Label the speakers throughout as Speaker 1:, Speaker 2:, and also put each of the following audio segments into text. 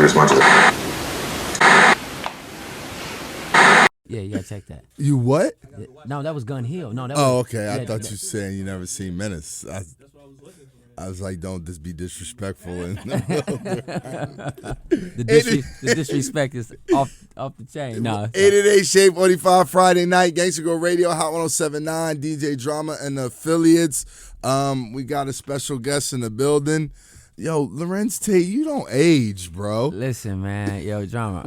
Speaker 1: as much as.
Speaker 2: Yeah, you gotta check that.
Speaker 3: You what?
Speaker 2: No, that was Gun Hill. No, that
Speaker 3: Oh,
Speaker 2: was,
Speaker 3: okay. I
Speaker 2: yeah,
Speaker 3: thought you saying you never seen Menace. I was like, don't just be disrespectful. And
Speaker 2: the disrespect is off the chain. No,
Speaker 3: 888 Shade 45 Friday night, Gangsta Grillz Radio, Hot 1079, DJ Drama and the affiliates. We got a special guest in the building. Yo, Larenz Tate, you don't age, bro.
Speaker 2: Listen, man. Yo, Drama.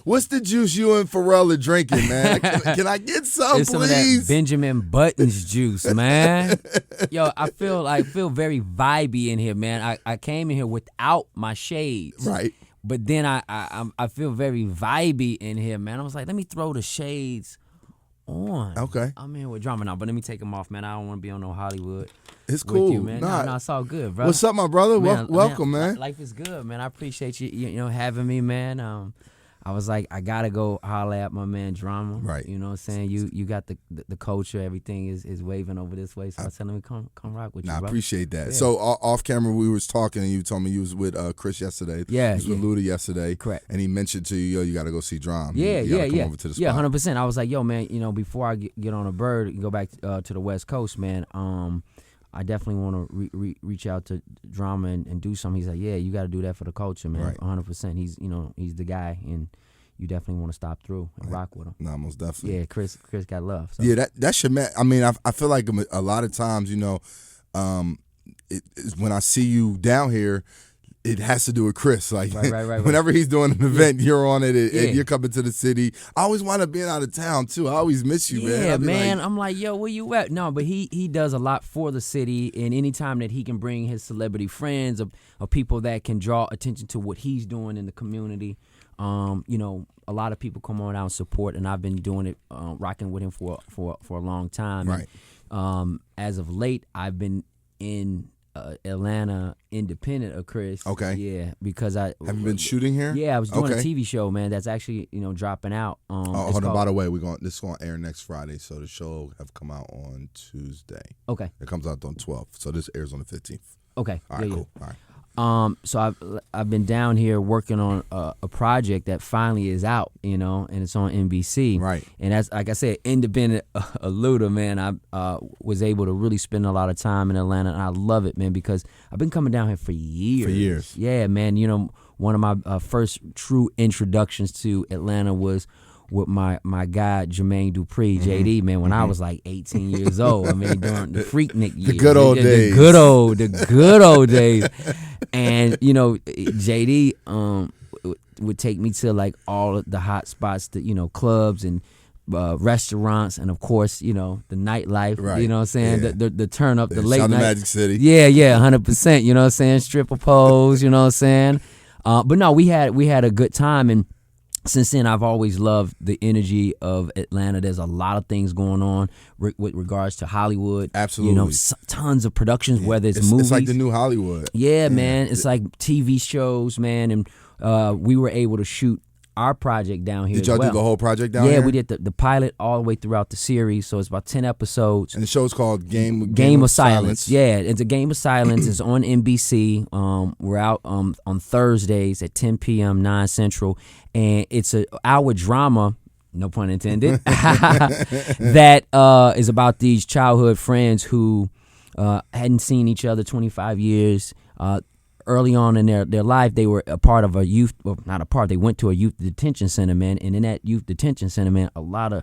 Speaker 3: What's the juice you and Pharrell are drinking, man? Can I get some,
Speaker 2: it's
Speaker 3: please?
Speaker 2: Some of that Benjamin Buttons juice, man. Yo, I feel very vibey in here, man. I came in here without my shades.
Speaker 3: Right.
Speaker 2: But then I feel very vibey in here, man. I was like, let me throw the shades on.
Speaker 3: Okay.
Speaker 2: I'm here with Drama now, but let me take them off, man. I don't want to be on no Hollywood.
Speaker 3: It's cool,
Speaker 2: with you, man.
Speaker 3: Nah.
Speaker 2: No, it's all good, bro.
Speaker 3: What's up, my brother? Welcome, man.
Speaker 2: Life is good, man. I appreciate you having me, man. I was like, I gotta go holler at my man Drama.
Speaker 3: Right.
Speaker 2: You know what I'm saying? You got the culture, everything is waving over this way. So I said, let me come rock with you, bro.
Speaker 3: I appreciate that.
Speaker 2: Yeah.
Speaker 3: So off camera, we was talking, and you told me you was with Chris yesterday.
Speaker 2: Yeah,
Speaker 3: you was with Luda yesterday.
Speaker 2: Correct.
Speaker 3: And he mentioned to you, yo, you got to go see Drum.
Speaker 2: Yeah,
Speaker 3: you gotta come over to the spot.
Speaker 2: Yeah, 100%. I was like, yo, man, before I get on a bird and go back to the West Coast, man, I definitely want to reach out to Drama and do something. He's like, yeah, you got to do that for the culture, man.
Speaker 3: Right.
Speaker 2: 100%. He's the guy, and you definitely want to stop through and rock with him.
Speaker 3: Nah, most definitely.
Speaker 2: Yeah, Chris got love. So.
Speaker 3: Yeah, that's your man. I mean, I feel like a lot of times, when I see you down here, it has to do with Chris. Like,
Speaker 2: right.
Speaker 3: Whenever he's doing an event, you're on it,
Speaker 2: Yeah.
Speaker 3: and you're coming to the city. I always wind up being out of town, too. I always miss you, man.
Speaker 2: Yeah, man. I'm like, yo, where you at? No, but he does a lot for the city, and anytime that he can bring his celebrity friends or people that can draw attention to what he's doing in the community, a lot of people come on out and support, and I've been doing it, rocking with him for a long time.
Speaker 3: Right.
Speaker 2: And, as of late, I've been in Atlanta, independent of Chris.
Speaker 3: Okay.
Speaker 2: Yeah, because
Speaker 3: Have you been shooting here?
Speaker 2: Yeah, I was doing
Speaker 3: Okay.
Speaker 2: a TV show, man. That's actually dropping out.
Speaker 3: Hold on. By the way, this is going to air next Friday, so the show have come out on Tuesday.
Speaker 2: Okay.
Speaker 3: It comes out on 12th, so this airs on the 15th.
Speaker 2: Okay.
Speaker 3: All right,
Speaker 2: Yeah.
Speaker 3: cool. All right.
Speaker 2: So I've been down here working on a project that finally is out, and it's on NBC.
Speaker 3: Right.
Speaker 2: And that's, like I said, independent of Luda, man. I was able to really spend a lot of time in Atlanta, and I love it, man, because I've been coming down here for years.
Speaker 3: For years.
Speaker 2: Yeah, man. One of my first true introductions to Atlanta was with my guy Jermaine Dupri, JD, man, when I was like 18 years old. I mean, during the Freaknik years.
Speaker 3: The good old days.
Speaker 2: The good old days. And, JD would take me to like all of the hot spots, clubs and restaurants, and of course, the nightlife,
Speaker 3: Right.
Speaker 2: You know what I'm saying?
Speaker 3: Yeah.
Speaker 2: The turn up, the late
Speaker 3: Sound of
Speaker 2: night.
Speaker 3: Magic City.
Speaker 2: Yeah, 100%, you know what I'm saying? Stripper pose, you know what I'm saying? But no, we had a good time, and since then, I've always loved the energy of Atlanta. There's a lot of things going on with regards to Hollywood.
Speaker 3: Absolutely.
Speaker 2: Tons of productions, whether it's movies.
Speaker 3: It's like the new Hollywood.
Speaker 2: Yeah, man. It's like TV shows, man. And we were able to shoot our project down here.
Speaker 3: Did y'all do the whole project down here?
Speaker 2: Yeah, we did the pilot all the way throughout the series. So it's about 10 episodes.
Speaker 3: And the show's called
Speaker 2: Game of Silence. Yeah, it's a Game of Silence. It's on NBC. We're out on Thursdays at 10 p.m., 9 Central. And it's an hour drama, no pun intended, that is about these childhood friends who hadn't seen each other 25 years. Early on in their life, they were a part of a youth, well, not a part, they went to a youth detention center, man. And in that youth detention center, man, a lot of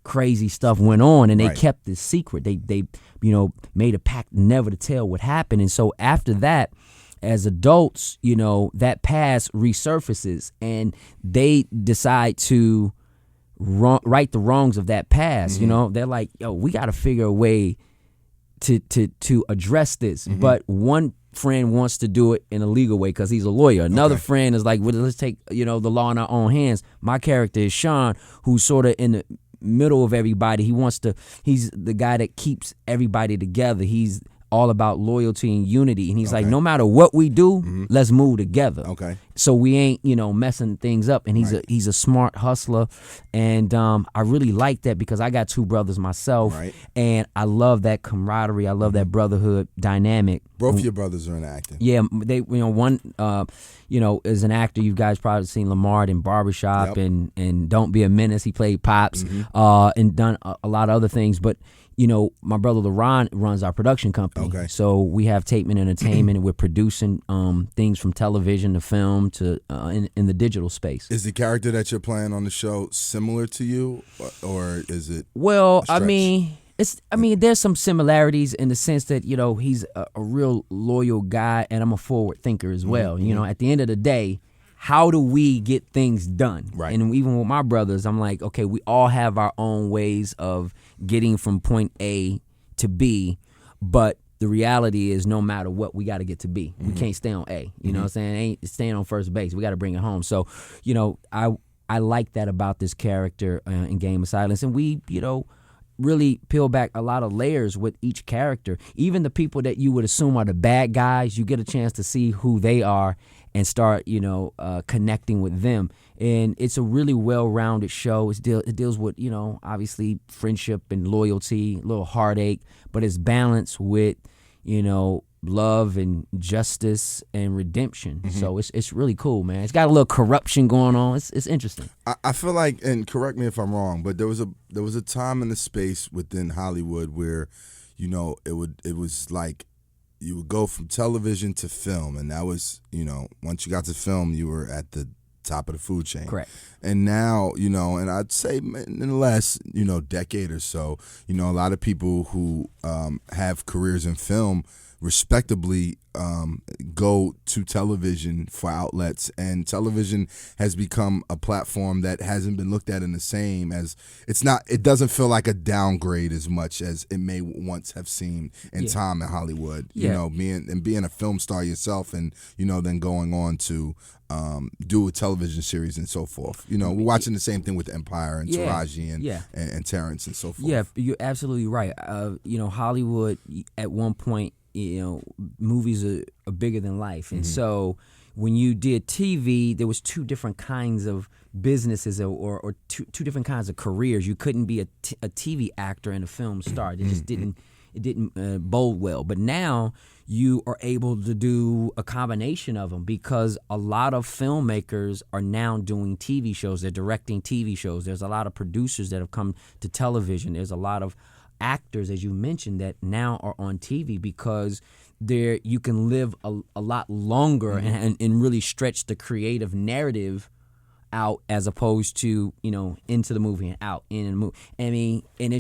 Speaker 2: crazy stuff went on, and they
Speaker 3: Right.
Speaker 2: kept this secret. They made a pact never to tell what happened. And so after that, as adults, that past resurfaces, and they decide to right the wrongs of that past.
Speaker 3: Mm-hmm.
Speaker 2: They're like, yo, we got to figure a way to address this.
Speaker 3: Mm-hmm.
Speaker 2: But one friend wants to do it in a legal way because he's a lawyer. Another friend is like, well, let's take the law in our own hands. My character is Sean, who's sort of in the middle of everybody. He's the guy that keeps everybody together. He's all about loyalty and unity. And he's like, no matter what we do, let's move together.
Speaker 3: Okay.
Speaker 2: So we ain't, messing things up. And he's a smart hustler. And I really like that because I got two brothers myself.
Speaker 3: Right.
Speaker 2: And I love that camaraderie. I love that brotherhood dynamic.
Speaker 3: Both your brothers are in acting.
Speaker 2: Yeah, they one is an actor. You guys probably seen Lamar in Barbershop and Don't Be a Menace. He played Pops and done a lot of other things. But my brother LaRon runs our production company.
Speaker 3: Okay.
Speaker 2: So we have Tateman Entertainment, and we're producing things from television to film to in the digital space.
Speaker 3: Is the character that you're playing on the show similar to you, or is it?
Speaker 2: Well, there's some similarities in the sense that he's a real loyal guy, and I'm a forward thinker as well. At the end of the day, how do we get things done?
Speaker 3: Right.
Speaker 2: And even with my brothers, I'm like, okay, we all have our own ways of getting from point A to B, but the reality is no matter what, we got to get to B. We can't stay on A. You know what I'm saying? Ain't staying on first base. We got to bring it home. So, I like that about this character in Game of Silence. And we, really peel back a lot of layers with each character. Even the people that you would assume are the bad guys, you get a chance to see who they are and start, connecting with them. And it's a really well-rounded show. It deals with, obviously friendship and loyalty, a little heartache, but it's balanced with, love and justice and redemption. So it's really cool, man. It's got a little corruption going on. It's interesting.
Speaker 3: I feel like, and correct me if I'm wrong, but there was a time in the space within Hollywood where, it was like you would go from television to film, and that was, once you got to film, you were at the top of the food chain.
Speaker 2: Correct.
Speaker 3: And now, and I'd say in the last, decade or so, a lot of people who have careers in film respectably go to television for outlets, and television has become a platform that hasn't been looked at in the same as it doesn't feel like a downgrade as much as it may once have seemed in time in Hollywood. Being a film star yourself, and then going on to do a television series and so forth. We're watching the same thing with Empire and Taraji and Terrence and so forth.
Speaker 2: Yeah, you're absolutely right. Hollywood at one point, movies are bigger than life. And so when you did TV, there was two different kinds of businesses or two different kinds of careers. You couldn't be a TV actor and a film star. It just didn't bode well. But now you are able to do a combination of them because a lot of filmmakers are now doing TV shows. They're directing TV shows. There's a lot of producers that have come to television. There's a lot of actors, as you mentioned, that now are on TV because you can live a lot longer and really stretch the creative narrative out as opposed to into the movie and out in and movie. I mean, and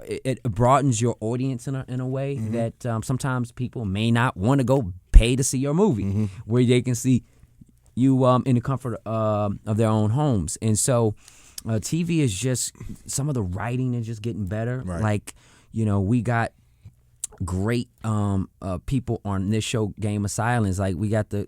Speaker 2: it broadens your audience in a way that sometimes people may not want to go pay to see your movie, where they can see you in the comfort of their own homes. And so TV is just, some of the writing is just getting better.
Speaker 3: Right.
Speaker 2: Like, we got great people on this show, Game of Silence. Like, we got the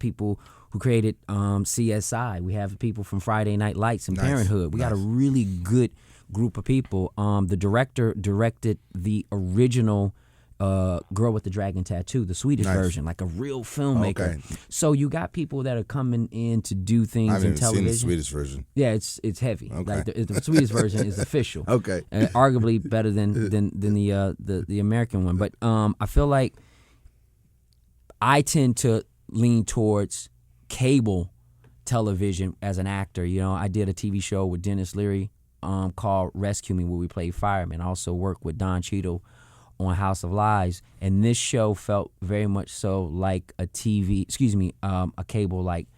Speaker 2: people who created CSI. We have people from Friday Night Lights and Parenthood. We got a really good group of people. The director directed the original Girl with the Dragon Tattoo, the Swedish version, like a real filmmaker. Okay. So you got people that are coming in to do things in television. I haven't seen the
Speaker 3: Swedish version.
Speaker 2: Yeah, it's heavy. Okay. Like the Swedish version is official.
Speaker 3: Okay.
Speaker 2: Arguably better than the American one. But I feel like I tend to lean towards cable television as an actor. I did a TV show with Dennis Leary called Rescue Me, where we played firemen. I also worked with Don Cheadle on House of Lies, and this show felt very much so like a cable-like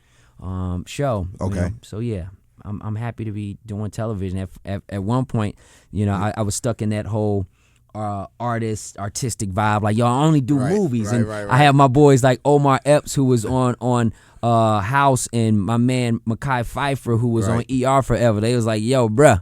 Speaker 2: show.
Speaker 3: Okay.
Speaker 2: So yeah, I'm happy to be doing television. At one point, I was stuck in that whole artistic vibe, like, yo, I only do movies. Right. I have my boys like Omar Epps, who was on House, and my man Mekhi Phifer, who was on ER forever. They was like, yo, bruh,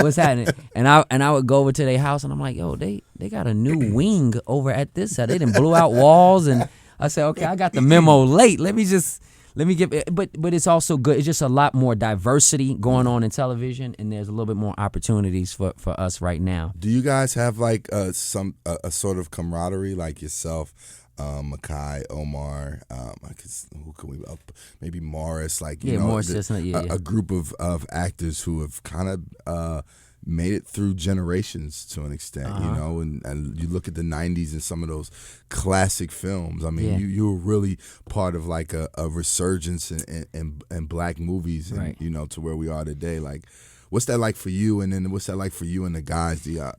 Speaker 2: what's happening? And I would go over to their house, and I'm like, yo, they got a new wing over at this side. They done blew out walls, and I said, okay, I got the memo late. Let me just let me give it, but it's also good. It's just a lot more diversity going on in television, and there's a little bit more opportunities for us right now.
Speaker 3: Do you guys have like a sort of camaraderie, like yourself, Makai, Omar, who can we maybe Morris, like
Speaker 2: Morris,
Speaker 3: a group of actors who have kind of made it through generations to an extent, and you look at the 90s and some of those classic films. I mean, you were really part of like a resurgence in black movies, and
Speaker 2: right.
Speaker 3: To where we are today. Like, what's that like for you? And then what's that like for you and the guys, to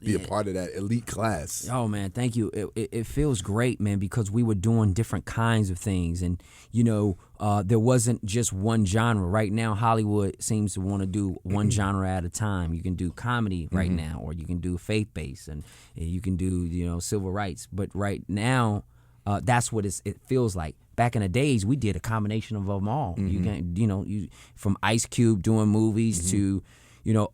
Speaker 3: be a part of that elite class?
Speaker 2: Oh, man, thank you. It feels great, man, because we were doing different kinds of things. And, there wasn't just one genre. Right now, Hollywood seems to want to do one genre at a time. You can do comedy right now, or you can do faith-based, and you can do, civil rights. But right now, that's what it feels like. Back in the days, we did a combination of them all. You can, from Ice Cube doing movies to,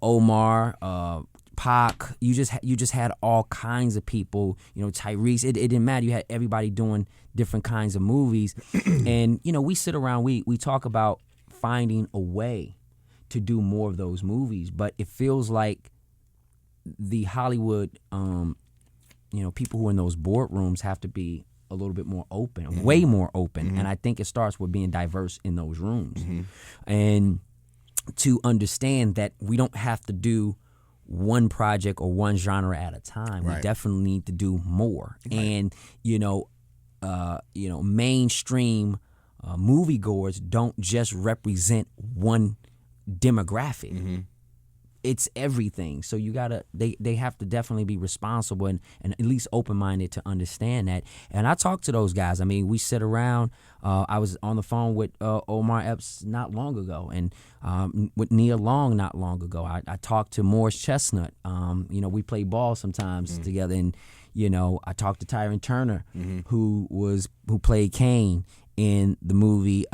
Speaker 2: Omar, Pac. You just had all kinds of people. Tyrese. It didn't matter. You had everybody doing different kinds of movies, and we sit around. We talk about finding a way to do more of those movies, but it feels like the Hollywood, people who are in those boardrooms have to be a little bit more open, way more open. And I think it starts with being diverse in those rooms. And to understand that we don't have to do one project or one genre at a time. Right. We definitely need to do more. Right. And, mainstream moviegoers don't just represent one demographic. It's everything. So they have to definitely be responsible and at least open-minded to understand that. And I talk to those guys. I mean, we sit around. I was on the phone with Omar Epps not long ago, and with Nia Long not long ago. I talked to Morris Chestnut. We play ball sometimes together, and I talked to Tyron Turner, who played Kane in the movie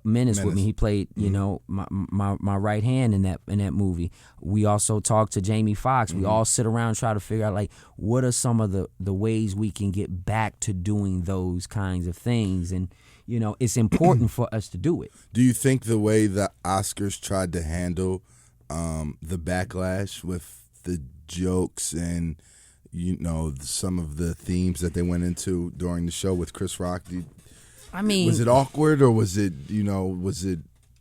Speaker 2: Menace with me. He played, my right hand in that movie. We also talked to Jamie Foxx. We all sit around and try to figure out, like, what are some of the ways we can get back to doing those kinds of things. And, it's important for us to do it.
Speaker 3: Do you think the way the Oscars tried to handle the backlash with the jokes and, some of the themes that they went into during the show with Chris Rock, was it awkward, or was it, did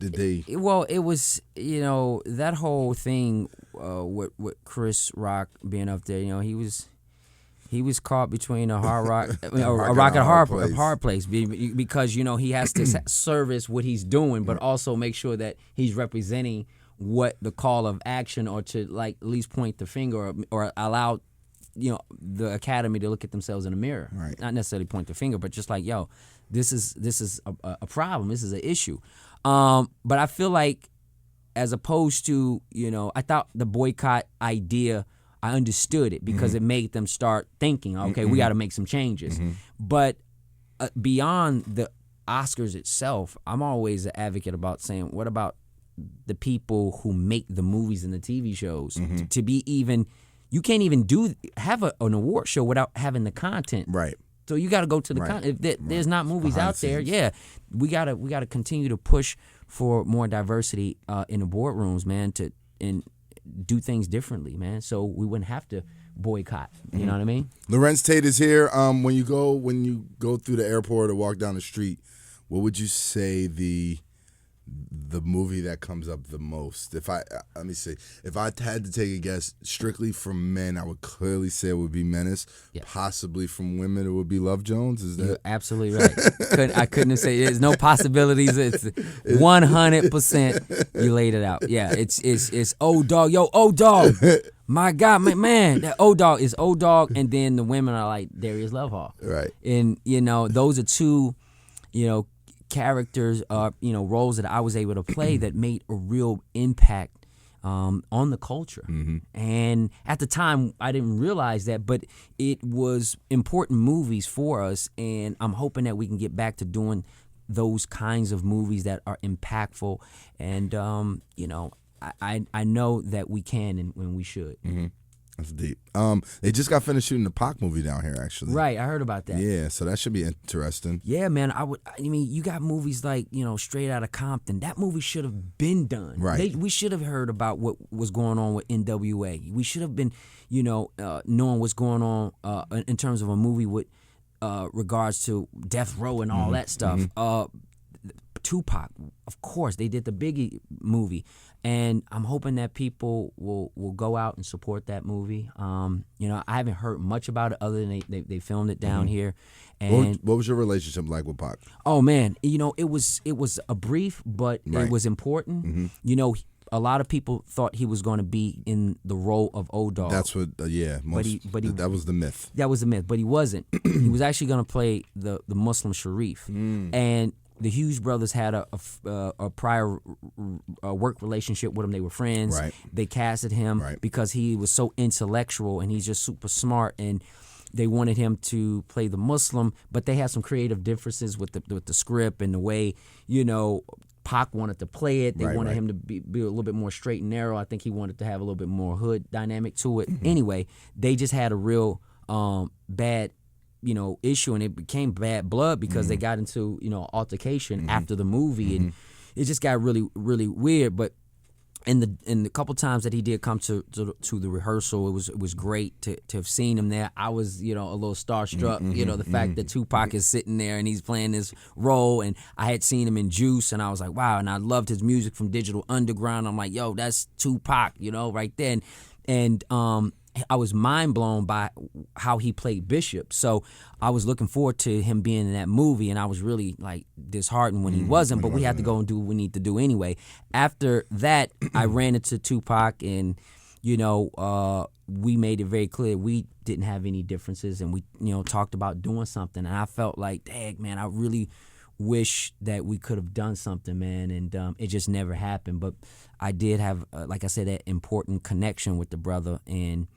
Speaker 3: they?
Speaker 2: Well, it was, that whole thing with Chris Rock being up there, he was caught between a rock and a hard place because, he has to service what he's doing, but also make sure that he's representing what the call of action, or to, like, at least point the finger or allow, the Academy to look at themselves in the mirror.
Speaker 3: Right.
Speaker 2: Not necessarily point the finger, but just like, this is a problem. This is an issue. But I feel like, as opposed to, I thought the boycott idea, I understood it because it made them start thinking, okay, we got to make some changes. But beyond the Oscars itself, I'm always an advocate about saying, what about the people who make the movies and the TV shows to be even? You can't even have an award show without having the content.
Speaker 3: Right.
Speaker 2: So you got to go to the content. If there's not movies out there, we gotta continue to push for more diversity in the boardrooms, man, and do things differently, man. So we wouldn't have to boycott. You know what I mean?
Speaker 3: Larenz Tate is here. When you go through the airport or walk down the street, what would you say the movie that comes up the most? Let me see. If I had to take a guess, strictly from men, I would clearly say it would be Menace. Yeah. Possibly from women, it would be Love Jones. Is that?
Speaker 2: You're absolutely right. I couldn't say there's no possibilities. It's 100%. You laid it out. Yeah, it's old dog. Yo, old dog. My God, man, that old dog is old dog, and then the women are like Darius Lovehawk.
Speaker 3: Right.
Speaker 2: And those are two, characters, roles that I was able to play that made a real impact on the culture. And at the time, I didn't realize that, but it was important movies for us, and I'm hoping that we can get back to doing those kinds of movies that are impactful. And, I know that we can and we should.
Speaker 3: That's deep. They just got finished shooting the Pac movie down here, actually.
Speaker 2: Right, I heard about that.
Speaker 3: Yeah, so that should be interesting.
Speaker 2: Yeah, man. I mean, you got movies like Straight Outta Compton. That movie should have been done.
Speaker 3: Right.
Speaker 2: We should have heard about what was going on with NWA. We should have been, knowing what's going on in terms of a movie with regards to Death Row and all that stuff. Tupac, of course, they did the Biggie movie, and I'm hoping that people will go out and support that movie. I haven't heard much about it other than they filmed it down here. And
Speaker 3: what was your relationship like with Pac?
Speaker 2: Oh man, it was a brief, but
Speaker 3: Right.
Speaker 2: it was important. A lot of people thought he was going to be in the role of O-Dog.
Speaker 3: That's what, that was the myth.
Speaker 2: That was the myth, but he wasn't. He was actually going to play the Muslim Sharif, and the Hughes brothers had a prior work relationship with him. They were friends.
Speaker 3: Right.
Speaker 2: They casted him because he was so intellectual and he's just super smart, and they wanted him to play the Muslim, but they had some creative differences with the script and the way, Pac wanted to play it. They wanted him to be a little bit more straight and narrow. I think he wanted to have a little bit more hood dynamic to it. Anyway, they just had a real bad issue, and it became bad blood because they got into altercation after the movie, and it just got really, really weird. But in the couple times that he did come to the rehearsal, it was great to have seen him there. I was a little starstruck. The fact that Tupac is sitting there and he's playing this role, and I had seen him in Juice, and I was like, wow. And I loved his music from Digital Underground. I'm like, yo, that's Tupac, right then, and I was mind blown by how he played Bishop. So I was looking forward to him being in that movie, and I was really like disheartened when he wasn't, but we had to go and do what we need to do anyway. After that, I ran into Tupac, and we made it very clear we didn't have any differences, and we talked about doing something, and I felt like, dang, man, I really wish that we could have done something, man, and it just never happened. But I did have, like I said, that important connection with the brother, and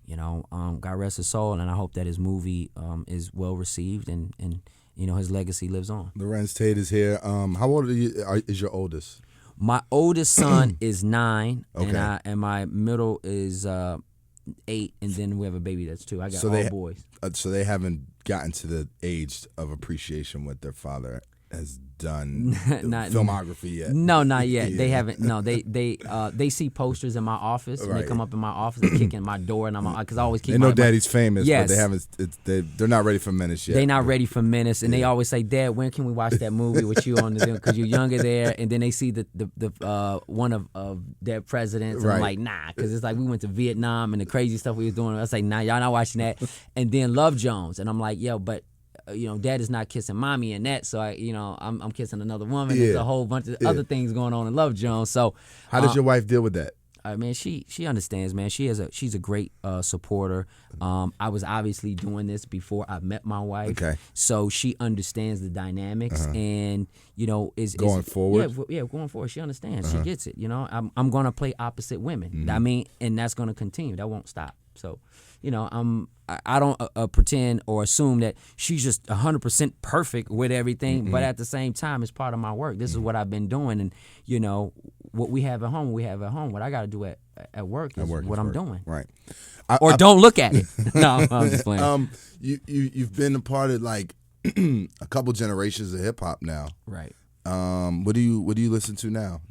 Speaker 2: God rest his soul, and I hope that his movie is well received, and his legacy lives on.
Speaker 3: Larenz Tate is here. How old is your oldest?
Speaker 2: My oldest son is 9,
Speaker 3: Okay.
Speaker 2: and my middle is 8, and then we have a baby that's 2. I got all boys.
Speaker 3: So they haven't gotten to the age of appreciation what their father has done filmography yet.
Speaker 2: No, not yet.
Speaker 3: Yeah.
Speaker 2: They haven't. No, they see posters in my office, and they come up in my office, they kick in my door, and I'm because I always keep.
Speaker 3: They know Daddy's famous,
Speaker 2: yes.
Speaker 3: but they haven't. They're not ready for Menace yet.
Speaker 2: They're not ready for Menace, and they always say, "Dad, when can we watch that movie with you on the because you're younger there?" And then they see the one of their presidents, and I'm like, nah, because it's like we went to Vietnam and the crazy stuff we was doing. I was like, nah, y'all not watching that. And then Love Jones, and I'm like, yo, but. Dad is not kissing mommy and that, so I'm kissing another woman. There's a whole bunch of other things going on in Love Jones. So
Speaker 3: how does your wife deal with that?
Speaker 2: Man, she understands, man. She's a great supporter. I was obviously doing this before I met my wife, so she understands the dynamics, and is going forward. Yeah, going forward, she understands. She gets it. I'm going to play opposite women. I mean, and that's going to continue. That won't stop. So, I don't pretend or assume that she's just 100% perfect with everything, but at the same time, it's part of my work. This is what I've been doing, and what we have at home, we have at home. What I got to do at work is what I'm doing.
Speaker 3: Right.
Speaker 2: Don't look at it. No, I'm just playing.
Speaker 3: You've been a part of like a couple generations of hip hop now.
Speaker 2: Right.
Speaker 3: What do you listen to now?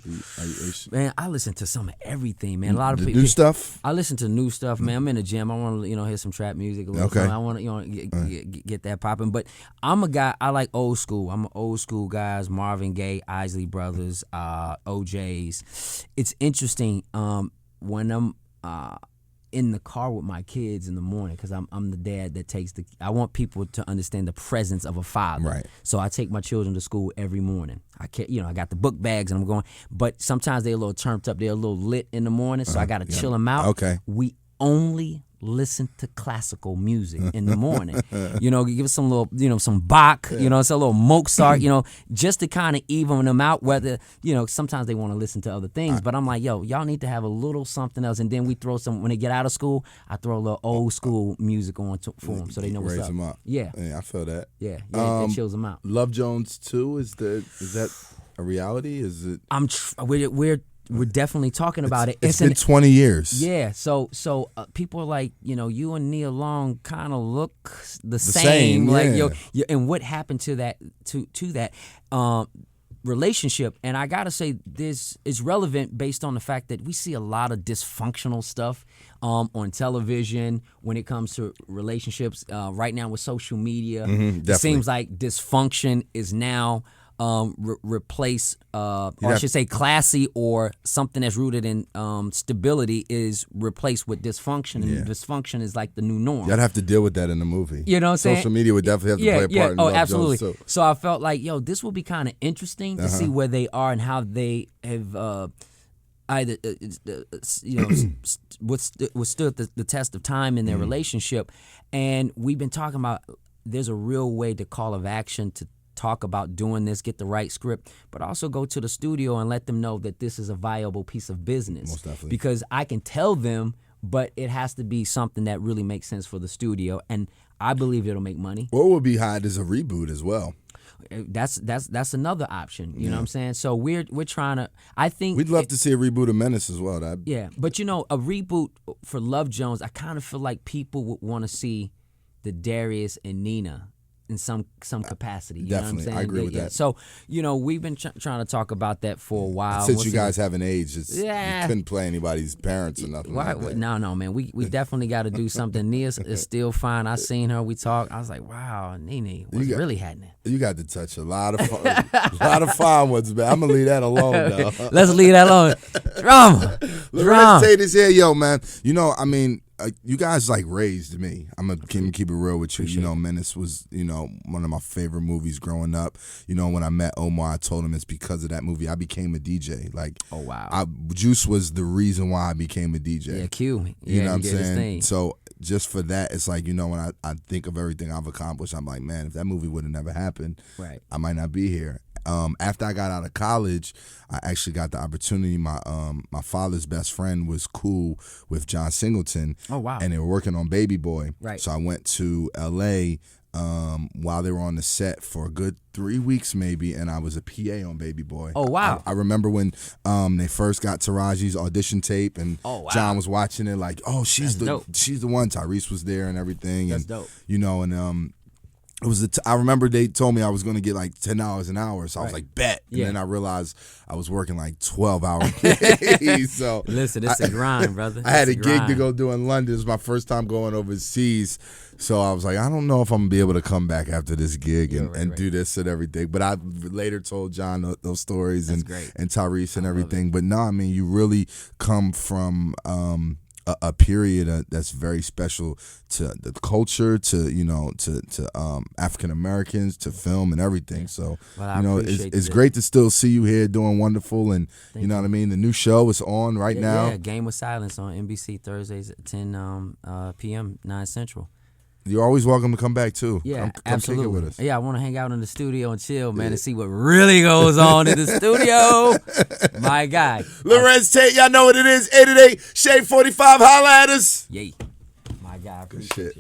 Speaker 2: Man, I listen to some of everything, man. A lot of people
Speaker 3: new stuff.
Speaker 2: I listen to new stuff, man. I'm in the gym. I want to hear some trap music a little.
Speaker 3: Okay.
Speaker 2: I want to get that popping. But I'm a guy. I like old school. I'm an old school guys. Marvin Gaye, Isley Brothers, OJ's. It's interesting when I'm in the car with my kids in the morning, because I'm the dad that takes I want people to understand the presence of a father.
Speaker 3: Right.
Speaker 2: So I take my children to school every morning. I can't, I got the book bags and I'm going, but sometimes they're a little turned up. They're a little lit in the morning, so I got to chill them out.
Speaker 3: Okay.
Speaker 2: We only listen to classical music in the morning. Give us some little, some Bach, it's a little Mozart, just to kind of even them out. Whether, sometimes they want to listen to other things, but I'm like, yo, y'all need to have a little something else. And then we throw when they get out of school, I throw a little old school music on for them so they know what's up.
Speaker 3: Raise them up.
Speaker 2: Yeah,
Speaker 3: I feel that.
Speaker 2: Yeah, it chills them out.
Speaker 3: Love Jones 2, is that a reality? Is it?
Speaker 2: We're we're definitely talking about it.
Speaker 3: It's been 20 years.
Speaker 2: Yeah, so people are like, you and Nia Long kind of look the
Speaker 3: same,
Speaker 2: like
Speaker 3: yeah.
Speaker 2: and what happened to that relationship? And I gotta say, this is relevant based on the fact that we see a lot of dysfunctional stuff on television when it comes to relationships. Right now with social media, it seems like dysfunction is now replace, or I should say classy, or something that's rooted in stability is replaced with dysfunction, and dysfunction is like the new norm.
Speaker 3: Y'all have to deal with that in the movie.
Speaker 2: You know what I'm saying?
Speaker 3: Social media would definitely have to play a part in Love
Speaker 2: absolutely.
Speaker 3: Jones,
Speaker 2: so I felt like, this will be kind of interesting to see where they are and how they have either withstood the test of time in their relationship. And we've been talking about there's a real way to call of action to talk about doing this, get the right script, but also go to the studio and let them know that this is a viable piece of business.
Speaker 3: Most definitely.
Speaker 2: Because I can tell them, but it has to be something that really makes sense for the studio, and I believe it'll make money.
Speaker 3: What would be hot is a reboot as well.
Speaker 2: That's another option. You know what I'm saying? So we're trying to. I think
Speaker 3: we'd love to see a reboot of Menace as well.
Speaker 2: Yeah, but a reboot for Love Jones, I kind of feel like people would want to see the Darius and Nina in some capacity. You
Speaker 3: Definitely,
Speaker 2: know what I'm saying?
Speaker 3: I agree with that.
Speaker 2: So, we've been trying to talk about that for a while.
Speaker 3: Since you guys haven't aged, you couldn't play anybody's parents or nothing
Speaker 2: like
Speaker 3: that.
Speaker 2: No, man. We definitely got to do something. Nia is still fine. I seen her. We talked. I was like, wow, Nene, what's really happening?
Speaker 3: You got to touch a lot of fine ones, man. I'm going to leave that alone, though.
Speaker 2: Let's leave that alone. Drama.
Speaker 3: Larenz Tate is here. Yo, man. You guys raised me. I'm gonna keep it real with you.
Speaker 2: Appreciate
Speaker 3: Menace was one of my favorite movies growing up. When I met Omar, I told him it's because of that movie I became a DJ.
Speaker 2: Oh wow,
Speaker 3: Juice was the reason why I became a DJ.
Speaker 2: Yeah, Q.
Speaker 3: You know what I'm saying? So just for that, it's like when I think of everything I've accomplished, I'm like, man, if that movie would have never happened,
Speaker 2: right,
Speaker 3: I might not be here. After I got out of college, I actually got the opportunity. My father's best friend was cool with John Singleton.
Speaker 2: Oh wow!
Speaker 3: And they were working on Baby Boy.
Speaker 2: Right.
Speaker 3: So I went to L.A. While they were on the set for a good 3 weeks maybe, and I was a PA on Baby Boy.
Speaker 2: Oh wow!
Speaker 3: I remember when they first got Taraji's audition tape, and John was watching it like, oh, she's the one. Tyrese was there and everything.
Speaker 2: That's
Speaker 3: and,
Speaker 2: dope.
Speaker 3: And it was I remember they told me I was going to get $10 an hour, so I was like, bet. And then I realized I was working 12-hour days. So
Speaker 2: listen, it's a grind, brother.
Speaker 3: I had a gig to go do in London. It was my first time going overseas, so I was like, I don't know if I'm gonna be able to come back after this gig and do this and everything. But I later told John those stories and Tyrese and everything. But no, I mean, you really come from a period that's very special to the culture, to African Americans, to film and everything. So it's great to still see you here doing wonderful, and you know what I mean. The new show is on right now.
Speaker 2: Yeah, Game of Silence on NBC Thursdays at 10 p.m. 9 Central.
Speaker 3: You're always welcome to come back too.
Speaker 2: Yeah,
Speaker 3: come
Speaker 2: absolutely.
Speaker 3: Kick it with us.
Speaker 2: Yeah, I want to hang out in the studio and chill, man, and see what really goes on in the studio. My guy,
Speaker 3: Larenz Tate, y'all know what it is. 888 Shade 45. Holla at us.
Speaker 2: Yay, my guy.
Speaker 3: Good shit.